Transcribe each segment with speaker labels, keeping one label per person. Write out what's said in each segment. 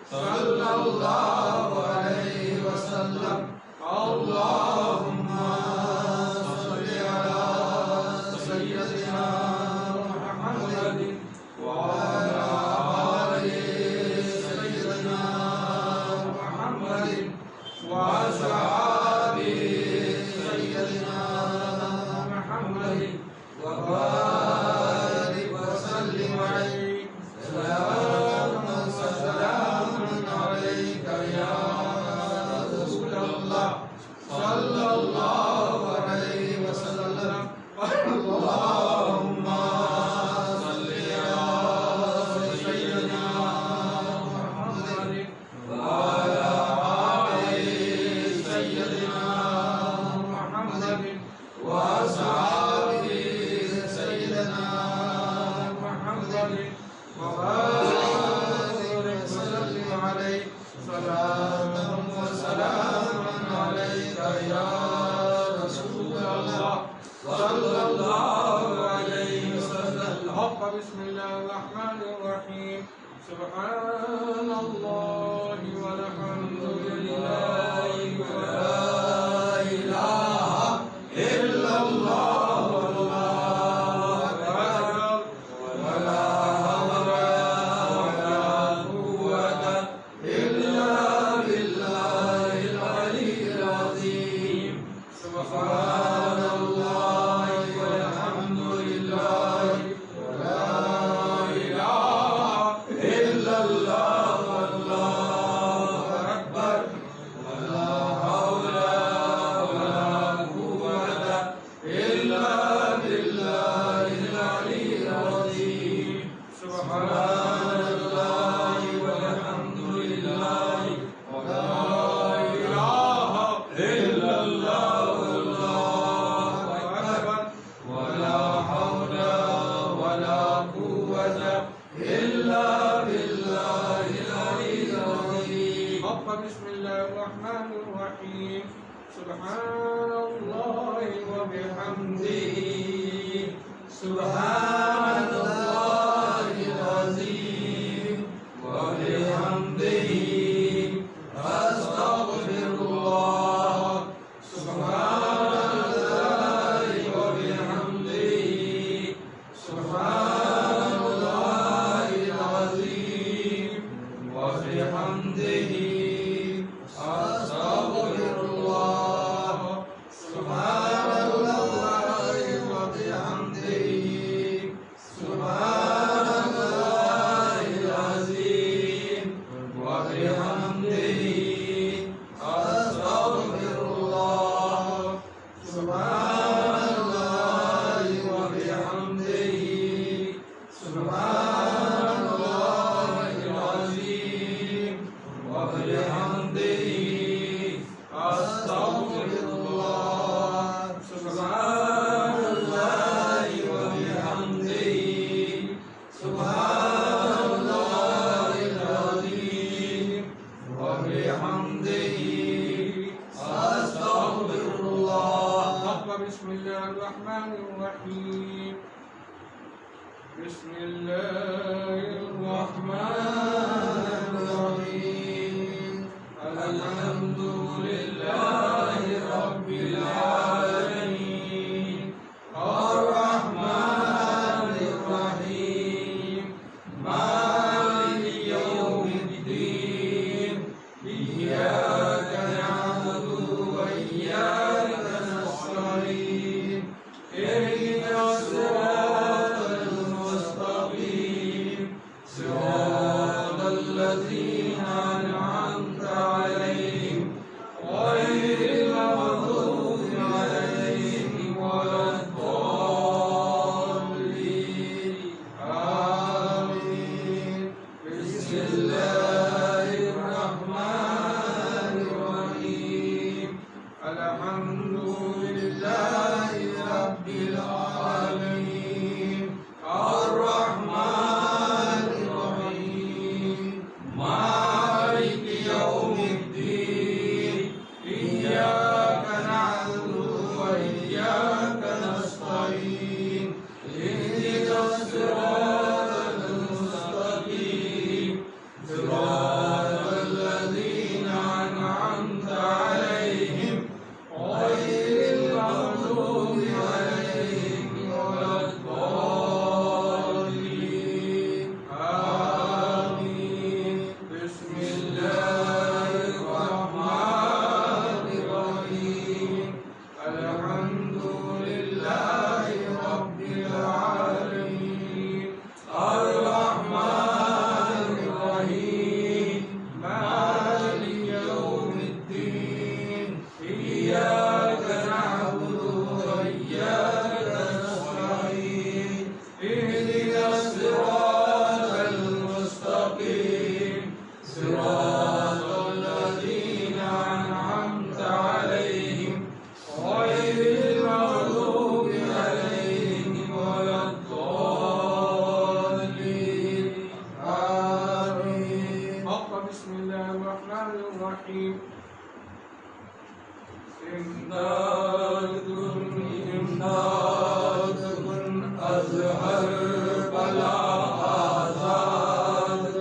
Speaker 1: सल्लल्लाहु अलैहि वसल्लम। सुब्हानल्लाह वल्हम्दुलिल्लाह वला इलाहा इल्लल्लाह वल्लाहु अकबर वला हौला वला कुव्वता इल्ला बिल्लाहिल अलिय्यिल अज़ीम। सुब्हानल्लाह वल्हम्दुलिल्लाह वला बिस्मिल्लाहिर्रहमानिर्रहीम। सुब्हानल्लाहि व बिहम्दिही सुब्हानल्लाहिल अज़ीम व बिहम्दिही अस्तगफिरुल्लाह। सुब्हानल्लाहि व बिहम्दिही सुब्हानल्लाहिल अज़ीम व बिहम्दिही अस्तगफिरुल्लाह। सुब्हानल्लाहि व बिहम्दिही सुब्हानल्लाहिल अज़ीम व बिहम्दिही अस्तगफिरुल्लाह। सुब्हानल्लाहि व बिहम्दिही सुब्हानल्लाहिल अज़ीम व बिहम्दिही अस्तगफिरुल्लाह। सुब्हानल्लाहि व बिहम्दिही सुब्हानल्लाहिल अज़ीम व बिहम्दिही अस्तगफिरुल्लाह। बिस्मिल्लाहिर्रहमानिर्रहीम। बिस्मिल्लाहिर्रहमानिर्रहीम। अल्हम्दुलिल्लाहि रब्बिल आलमीन अर्रहमानिर रहीम मालिकि यौमिद्दीन इय्याका नअबुदु व इय्याका नस्तईन इहदिनस सिरातल मुस्तक़ीम सिरातल लज़ीना अन'अमता अलैहिम गैरिल मग़दूबि अलैहिम वलद्दाल्लीन आमीन। बिस्मिल्लाहिर्रहमानिर्रहीम। अल्हम्दुलिल्लाहि रब्बिल आलमीन अर्रहमानिर रहीम मालिकि यौमिद्दीन इय्याका नअबुदु व इय्याका नस्तईन इहदिनस सिरातल मुस्तक़ीम सिरातल लज़ीना अन'अमता अलैहिम गैरिल मग़दूबि अलैहिम वलद्दाल्लीन आमीन। बिस्मिल्लाहिर्रहमानिर्रहीम। अल्हम्दुलिल्लाहि रब्बिल आलमीन अर्रहमानिर रहीम मालिकि यौमिद्दीन इय्याका नअबुदु व इय्याका नस्तईन इहदिनस सिरातल मुस्तक़ीम सिरातल लज़ीना अन'अमता अलैहिम गैरिल मग़दूबि अलैहिम वलद्दाल्लीन आमीन। बिस्मिल्लाहिर्रहमानिर्रहीम। इमदादुन इमदादुन अज़हर बला आज़ाद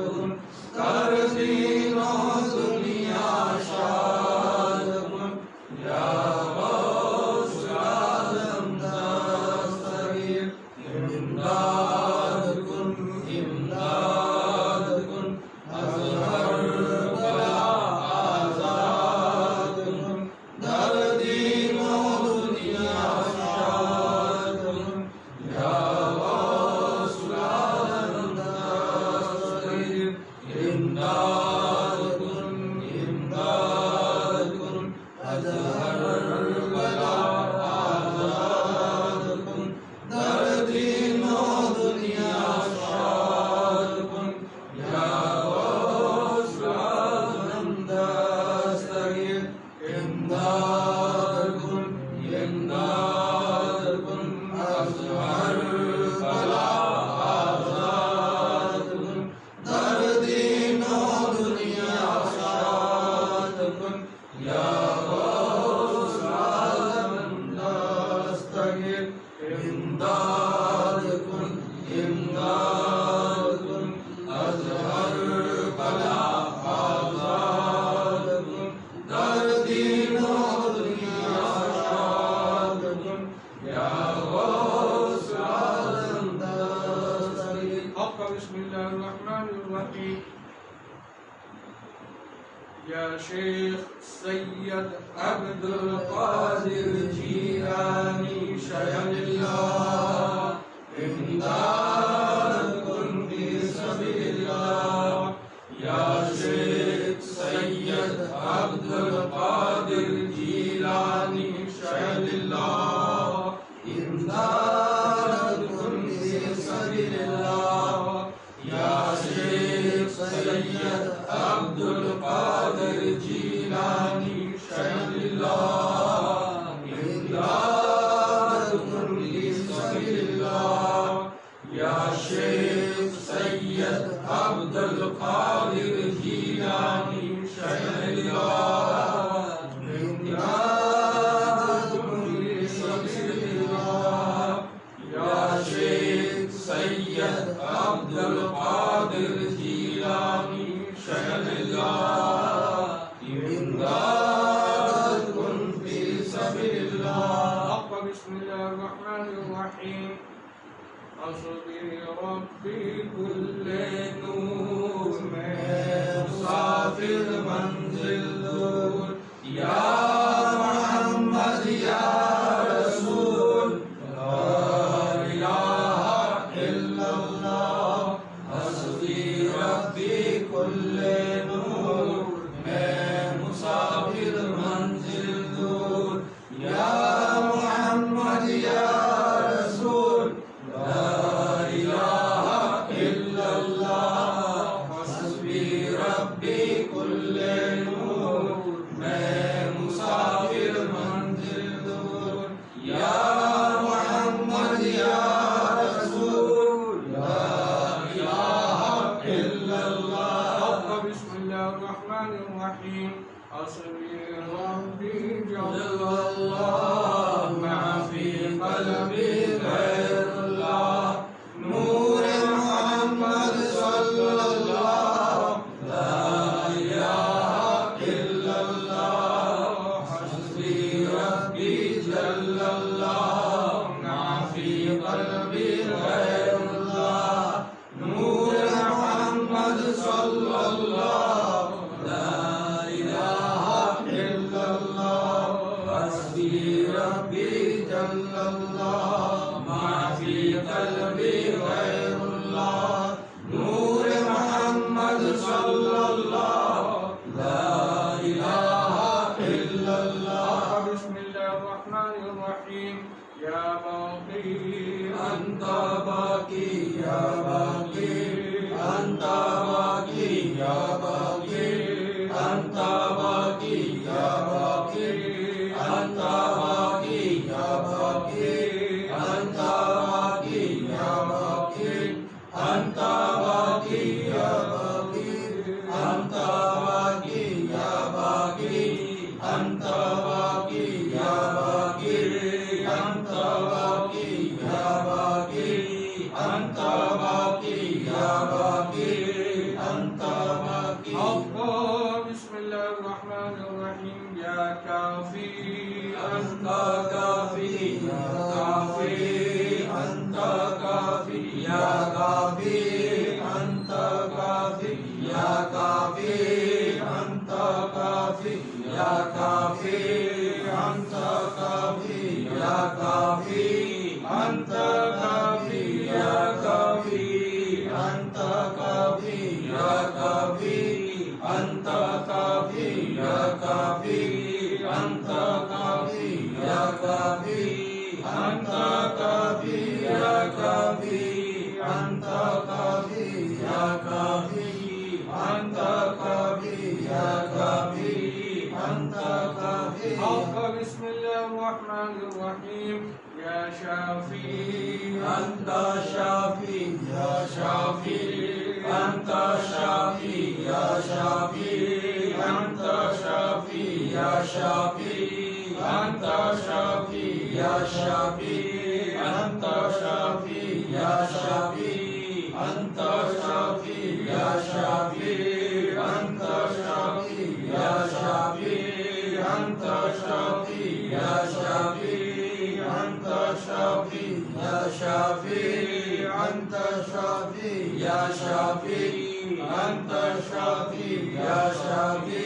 Speaker 1: या शेख सैयद अब्दुल कादिर जीलानी शयनिल्लाह इमदाद कुन फी सबीलिल्लाह या शेख सैयद अब्दुल कादिर जीलानी शयनिल्लाह इमदाद कुन फी सबीलिल्लाह या शेख सैयद अब्दुल कादिर जीलानी शयनिल्लाह इमदाद कुन फी सबीलिल्लाह या शेख सैयद अब्दुल कादिर जीलानी शयनिल्लाह इमदाद कुन फी सबीलिल्लाह या शेख सैयद अब्दुल कादिर जीलानी शयनिल्लाह इमदाद कुन फी सबीलिल्लाह। बिस्मिल्लाहिर रहमानिर रहीम। हस्बी रब्बी कुल्ले नूर में मुसाफिर मंजिल दूर या मोहम्मद या रसूल ला इलाहा इल्लल्लाह। हस्बी रब्बी कुल्ले नूर में मुसाफिर मंजिल दूर या मोहम्मद या रसूल ला इलाहा इल्लल्लाह। हस्बी रब्बी कुल्ले नूर में मुसाफिर मंजिल दूर या मोहम्मद या रसूल ला इलाहा इल्लल्लाह। बिस्मिल्लाहिर रहमानिर रहीम। हस्बी रब्बी जल्लल्लाह मा फी क़ल्बी गैरुल्लाह नूर मोहम्मद सल्लल्लाह ला इलाहा इल्लल्लाह। हस्बी रब्बी जल्लल्लाह मा फी क़ल्बी गैरुल्लाह नूर मोहम्मद सल्लल्लाह ला इलाहा इल्लल्लाह। हस्बी रब्बी जल्लल्लाह मा फी क़ल्बी गैरुल्लाह नूर मोहम्मद सल्लल्लाह ला इलाहा इल्लल्लाह। बिस्मिल्लाहिर रहमानिर रहीम। या बाक़ी अंता बाक़ी या बाक़ी अंता बाक़ी या बाक़ी अंता बाक़ी या बाक़ी अंता बाक़ी या बाक़ी अंता बाक़ी या बाक़ी अंता बाक़ी या बाक़ी अंता बाक़ी या बाक़ी अंता बाक़ी या बाक़ी अंता बाक़ी या बाक़ी अंता बाक़ी या बाक़ी अंता बाक़ी। बिस्मिल्लाहिर रहमानिर रहीम। या काफ़ी अंता काफ़ी या काफ़ी अंता काफ़ी या काफ़ी अंता काफ़ी या काफ़ी अंता काफ़ी या काफ़ी अंता काफ़ी या काफ़ी अंता काफ़ी या काफ़ी अंता काफ़ी या काफ़ी अंता काफ़ी या काफ़ी अंता काफ़ी या काफ़ी अंता काफ़ी या काफ़ी अंता काफ़ी या काफ़ी अंता काफ़ी या काफ़ी अंता काफ़ी। बिस्मिल्लाहिर रहमानिर रहीम। या शाफ़ी अंता शाफ़ी या शाफ़ी अंता शाफ़ी या शाफ़ी अंता शाफ़ी या शाफ़ी अंता शाफ़ी या शाफ़ी अंता शाफ़ी या शाफ़ी अंता शाफ़ी या शाफ़ी अंता शाफ़ी या शाफ़ी अंता शाफ़ी या शाफ़ी अंता शाफ़ी या शाफ़ी अंता शाफ़ी या शाफ़ी अंता शाफ़ी या शाफ़ी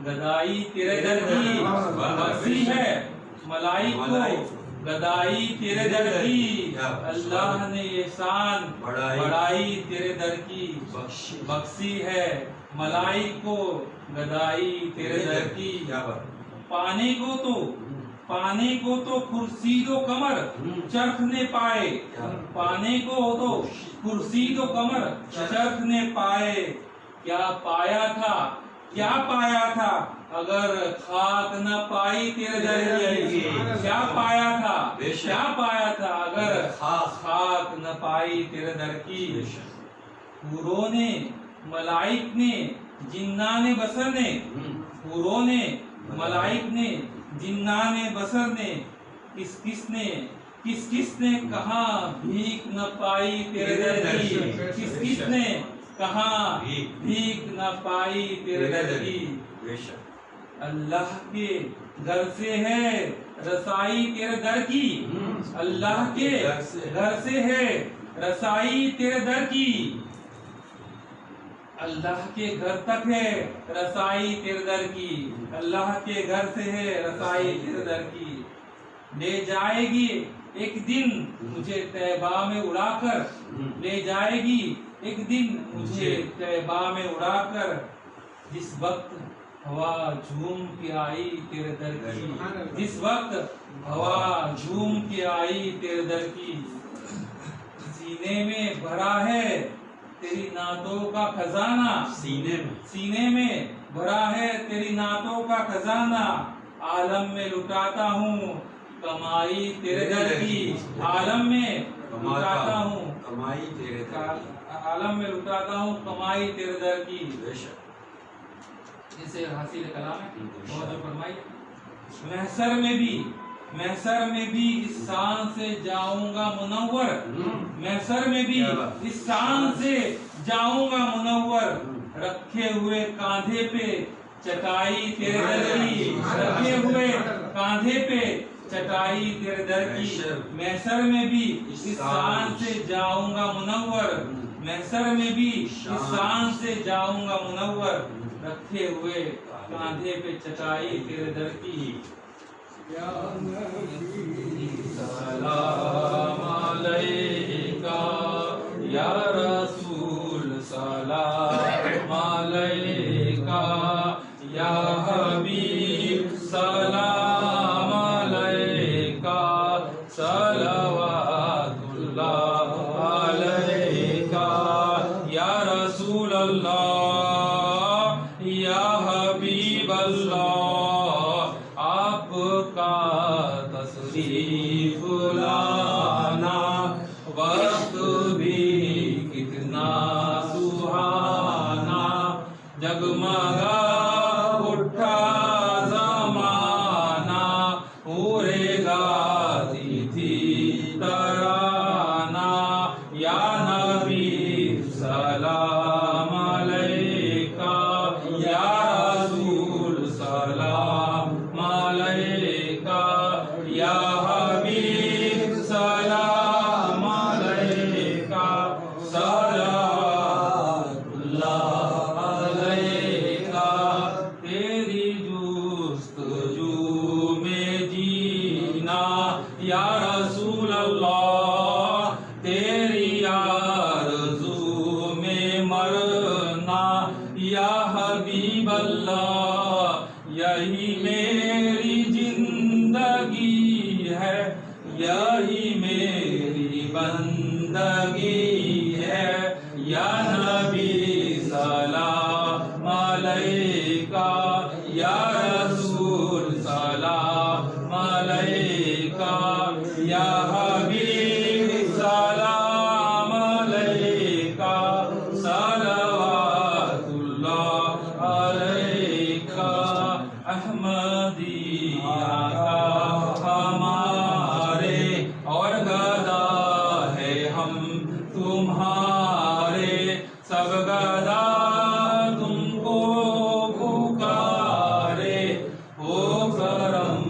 Speaker 2: गदाई तेरे दर की बख्शी है, मलाई को गदाई तेरे दर की, अल्लाह ने ये शान बढ़ाई तेरे दर की बख्शी है, मलाई को गदाई तेरे दर की। पाने को तो खुर्शीदो कमर चरख ने पाए, पाने को तो खुर्शीदो कमर चरख ने पाए, क्या पाया था अगर खाक न पाई तेरे दर की, क्या पाया था अगर खाक न पाई तेरे दर की। हूरों ने मलाइक ने जिन्नाने बसर ने, हूरों ने मलाइक ने जिन्नाने बसर ने, किस किसने कहा भीख न पाई तेरे दर की, किस किसने कहा भीख न पाई तेरे दर की। अल्लाह के घर से है रसाई तेरे दर की, अल्लाह के घर से है रसाई तेरे दर की, अल्लाह के घर तक है रसाई तेरे दर की, अल्लाह के घर से है रसाई तेरे दर की। ले जाएगी एक दिन मुझे तैबा में उड़ाकर, ले जाएगी एक दिन मुझे तैबा में उड़ाकर, जिस वक्त हवा झूम के आई तेरे दर की, जिस वक्त हवा झूम के आई तेरे दर की। सीने में भरा है तेरी नातों का खजाना, सीने में भरा है तेरी नातों का खजाना, आलम में लुटाता हूँ कमाई तेरे दर की, आलम में लुटाता हूँ
Speaker 3: कमाई तेरे दर की,
Speaker 2: आलम में लुटाता हूँ कमाई तेरे दर की। इसे हासिल कलाम है और जो फरमाइए, महशर में भी इस शान से जाऊंगा मुनव्वर, महशर में भी इस शान से जाऊंगा मुनव्वर, रखे हुए कांधे पे चटाई तेरे दर की, रखे हुए कांधे पे चटाई तेरे दर की। महशर में भी इस शान से जाऊंगा मुनव्वर, महशर में भी इस शान से जाऊंगा मुनव्वर, रखे हुए कांधे पे चटाई तेरे दर की। सलाम अलैका या रसूल, सलाम अलैका या हबीब, सलाम अलैका सलवातुल्लाह अलैका या रसूल अल्लाह या हबीब अल्लाह, आपका तशरीफ लाना वक्त भी कितना सुहाना, जगमगा उठा ज़माना, उड़ेगा थी तराना, या नबी सलाम अलैका या रसूल सलाम अलैका या हबीब सलाम अलैका, सलावतुल्लाह अलैका। तेरी जुस्तजू में जीना या रसूल अल्लाह, तेरी आरज़ू में मरना या हबीब अल्लाह, यही मेरी जिंदगी है, यही मेरी बंदगी है, या नबी सलाम अलैका या रसूल सलाम अलैका या हबीब सलाम अलैका, सलवातुल्लाह अलैका। अहमदिया का हमारे और गदा है हम तुम्हारे, सब गदा तुमको पुकारे, हो करम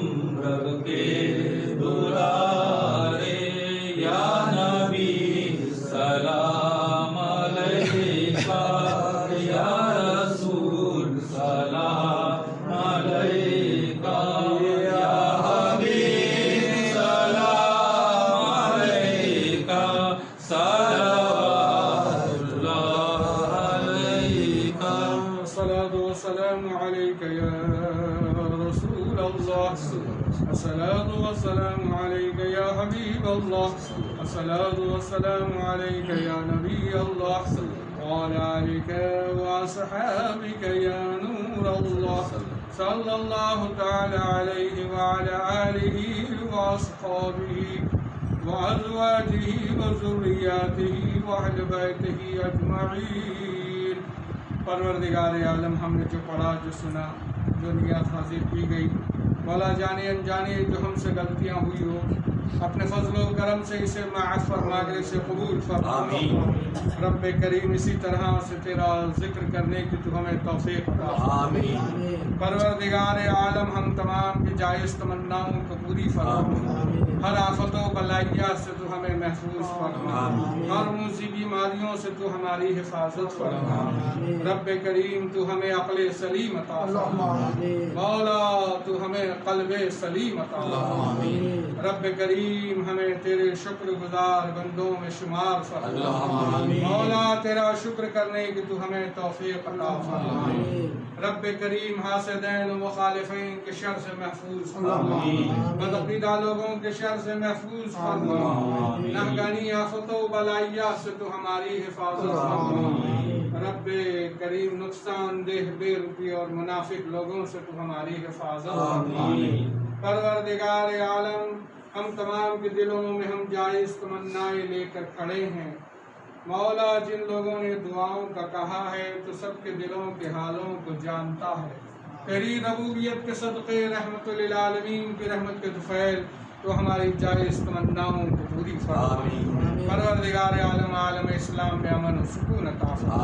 Speaker 2: रब के दुलारे, या नबी सलाम अलैका या रसूल सलाम
Speaker 1: रसूलुल्लाह अस्सलातु वस्सलामु अलैका या हबीबल्लाह अस्सलातु वस्सलामु अलैका या नबीयल्लाह व अला आलिका व असहाबिका या नूरल्लाह सल्लल्लाहु तआला अलैहि व अला आलिहि व अस्हाबिहि व अज़वाजिहि व ज़ुर्रिय्यतिहि व अहले बैतिहि अजमईन। परवरदिगार आलम, हमने जो पढ़ा, जो सुना, जो नियत हासिल की गई, मौला जाने अनजाने जो हमसे गलतियाँ हुई हो, अपने फजलो करम से इसे माफ़ फरमा के इसे कबूल फरमा। रब्बे करीम, इसी तरह से तेरा जिक्र करने की तू हमें तौफीक अता फरमा। परवरदिगार आलम, हम तमाम की जायज़ तमन्नाओं को पूरी फरमा। हर आफतों बलाइया से तू हमें महफूज फरमा। हर मुसी बीमारियों से तू हमारी हिफाजत फरमा। रब्बे करीम, तू हमें अक़ल सलीम अता फरमा। मौला, तू हमें क़ल्बे सलीम अता फरमा। रब्बे करीम, हमें तेरे शुक्रगुजार बंदों में शुमार फरमा। मौला, तेरा शुक्र करने की तू हमें तौफीक अता फरमा। रब्बे करीम, हासिदैन व मुखालिफीन के शर से महफूज फरमा। बदअक़ीदा लोगों के शर से महफूज फरमा। नहगानी आफतों बलाइया से तू हमारी हिफाजत फरमा। रब्बे करीम, नुकसान देह बेरुपी और मुनाफिक लोगों से तू हमारी हिफाजत फरमा। परवरदिगार आलम, हम तमाम के दिलों में हम जायज़ तमन्नाएं लेकर खड़े हैं। मौला, जिन लोगों ने दुआओं का कहा है तो सबके दिलों के हालों को जानता है। तेरी रबूबियत के सदक़े रहमतुल लिल आलमीन की रहमत के दुफ़ैल तो हमारी जायज़ तमन्नाओं को पूरी फरमा। परवरदिगार आलम, आलम इस्लाम में अमन और सुकून अता फरमा।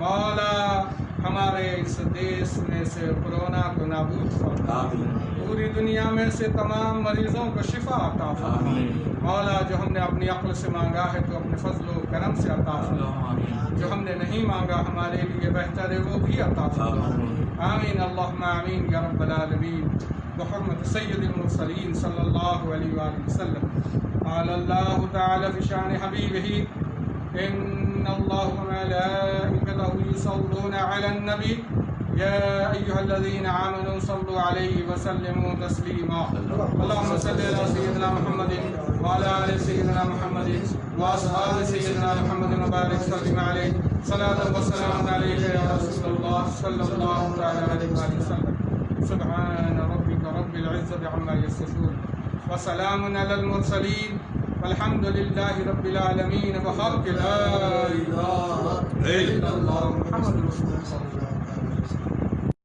Speaker 1: मौला, हमारे इस देश में से कोरोना को नाबूद फरमा। पूरी दुनिया में से तमाम मरीजों को शिफा अता फरमा। मौला, जो हमने अपनी अक्ल से मांगा है तो अपने फजल व करम से अता फरमा। जो हमने नहीं मांगा हमारे लिए बेहतर है वो भी अता फरमा। आमीन अल्लाहुम्मा आमीन या रब्बल आलमीन। मुहम्मद सय्यदुल मुरसलीन सल्लल्लाहु अलैहि वसल्लम। क़ाल अल्लाहु तआला फ़ी शान हबीबिही इन्नल्लाह व मलाइकतहु युसल्लूना अलन नबी या अय्युहल्लज़ीना आमनू सल्लु अलैहि व सल्लिमू तस्लीमा। अल्लाहुम्मा सल्लि अला सय्यिदिना मुहम्मदिन व अला आलि सय्यिदिना मुहम्मदिन व अस्हाबि सय्यिदिना मुहम्मदिन व बारिक सल्लिम अलैहि सलातन व सलामुन अलैका या रसूलल्लाह सल्लल्लाहु तआला अलैहि वसल्लम। सुब्हान रब्बिका रब्बिल इज़्ज़ति अम्मा यसिफून व सलामुन अलल मुरसलीन वल्हम्दुलिल्लाहि रब्बिल आलमीन। व हक़ ला इलाहा इल्लल्लाह मुहम्मदुर रसूलुल्लाह।